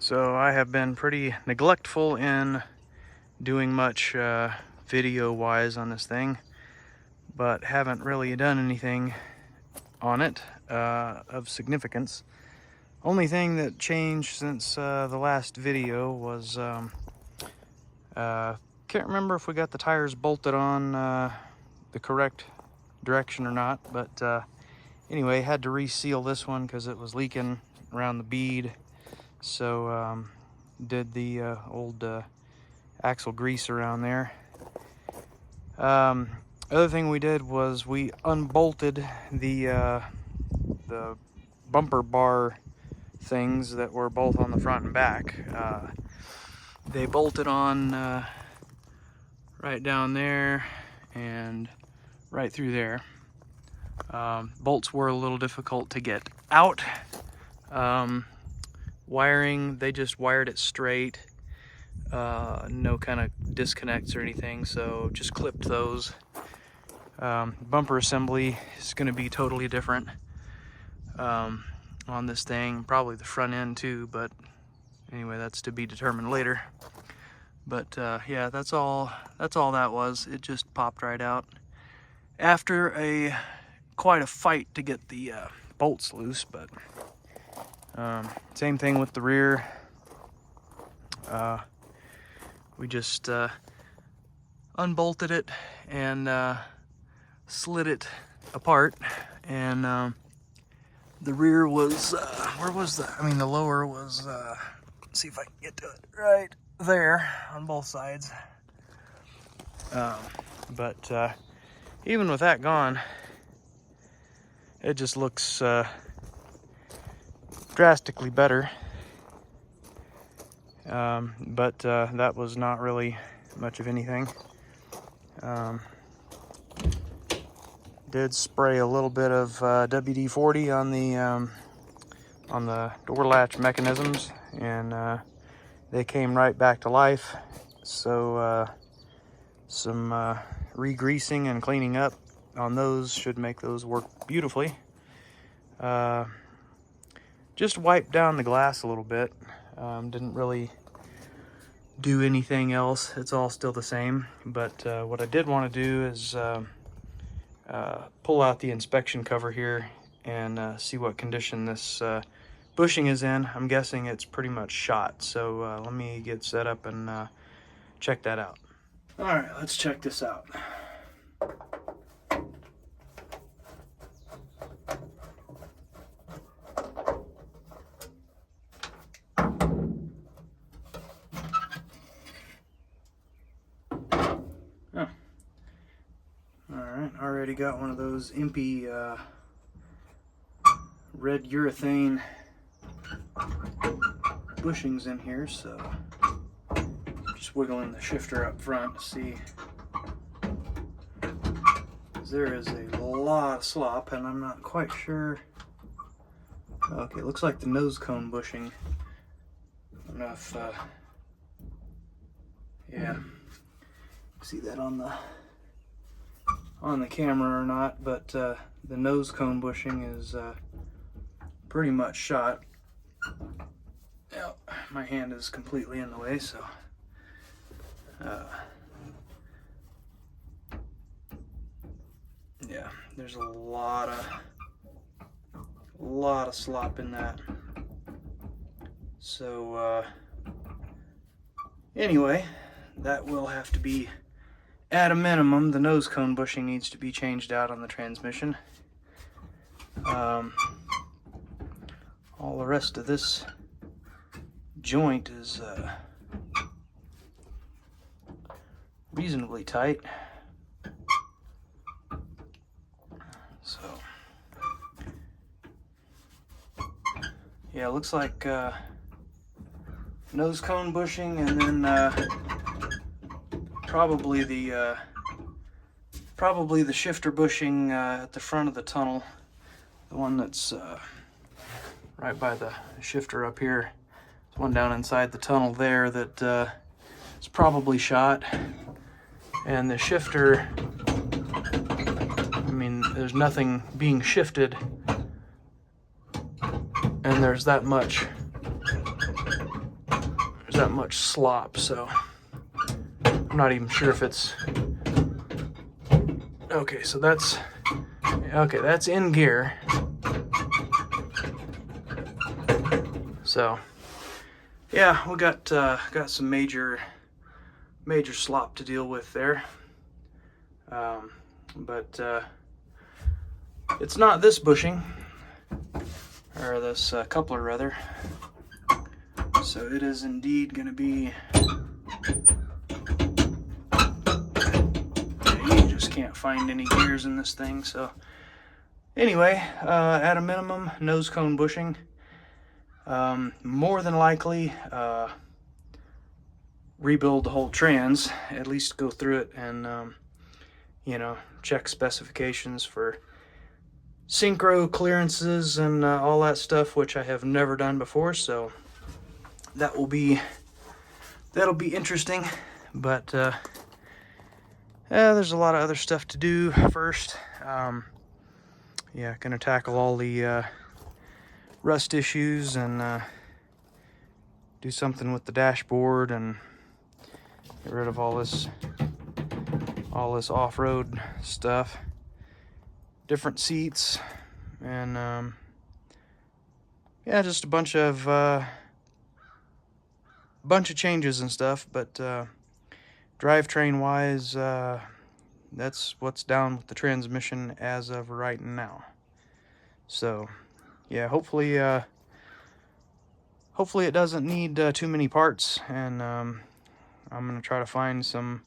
So I have been pretty neglectful in doing much video-wise on this thing, but haven't really done anything on it of significance. Only thing that changed since the last video was can't remember if we got the tires bolted on the correct direction or not, but anyway, had to reseal this one because it was leaking around the bead. So did the old axle grease around there. Other thing we did was we unbolted the bumper bar things that were both on the front and back. They bolted on right down there and right through there. Bolts were a little difficult to get out. Wiring, they just wired it straight, no kind of disconnects or anything, so just clipped those. Bumper assembly is going to be totally different on this thing, probably the front end too, but anyway, that's to be determined later. But yeah, that's all that was. It just popped right out after quite a fight to get the bolts loose. But same thing with the rear. We just unbolted it and slid it apart, and the rear was where was the the lower was let's see if I can get to it, right there on both sides. But even with that gone, it just looks drastically better. But that was not really much of anything. Did spray a little bit of WD-40 on the door latch mechanisms, and they came right back to life. So some re-greasing and cleaning up on those should make those work beautifully. Just wiped down the glass a little bit. Didn't really do anything else. It's all still the same. But what I did want to do is pull out the inspection cover here and see what condition this bushing is in. I'm guessing it's pretty much shot. So let me get set up and check that out. All right, let's check this out. Already got one of those impy red urethane bushings in here, so just wiggling the shifter up front to see. There is a lot of slop, and I'm not quite sure. Okay, it looks like the nose cone bushing. I don't know if yeah, see that on the camera or not, but the nose cone bushing is pretty much shot. Now, my hand is completely in the way, so yeah, there's a lot of slop in that. So anyway, that will have to be, at a minimum, the nose cone bushing needs to be changed out on the transmission. All the rest of this joint is reasonably tight. So yeah, it looks like nose cone bushing, and then probably the shifter bushing at the front of the tunnel, the one that's right by the shifter up here. There's one down inside the tunnel there that is probably shot, and the shifter, there's nothing being shifted, and there's that much that much slop, so I'm not even sure if it's okay. So that's okay, that's in gear. So yeah, we got some major slop to deal with there, but it's not this bushing, or this coupler rather. So it is indeed going to be, you just can't find any gears in this thing. So anyway, at a minimum, nose cone bushing. More than likely, rebuild the whole trans, at least go through it and, you know, check specifications for synchro clearances and all that stuff, which I have never done before. So that'll be interesting, but yeah, there's a lot of other stuff to do first. Yeah, gonna tackle all the rust issues and do something with the dashboard and get rid of all this off-road stuff, different seats, and yeah, just a bunch of changes and stuff. But drivetrain wise, that's what's down with the transmission as of right now. So yeah, hopefully it doesn't need too many parts, and I'm gonna try to find some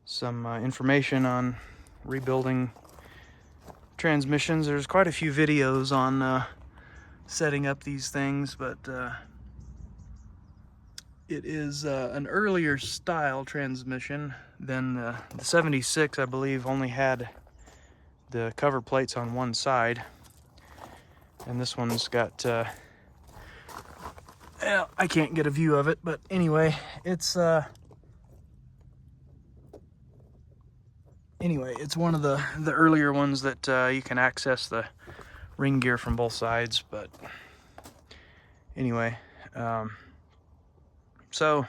information on rebuilding transmissions. There's quite a few videos on setting up these things, but it is an earlier style transmission than the 76, I believe, only had the cover plates on one side, and this one's got well, I can't get a view of it, but anyway, it's it's one of the earlier ones that you can access the ring gear from both sides. But anyway, so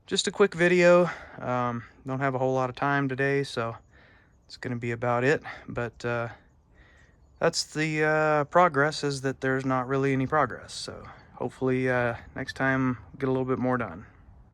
just a quick video. Don't have a whole lot of time today, so it's gonna be about it. But that's the progress, is that there's not really any progress. So hopefully next time get a little bit more done.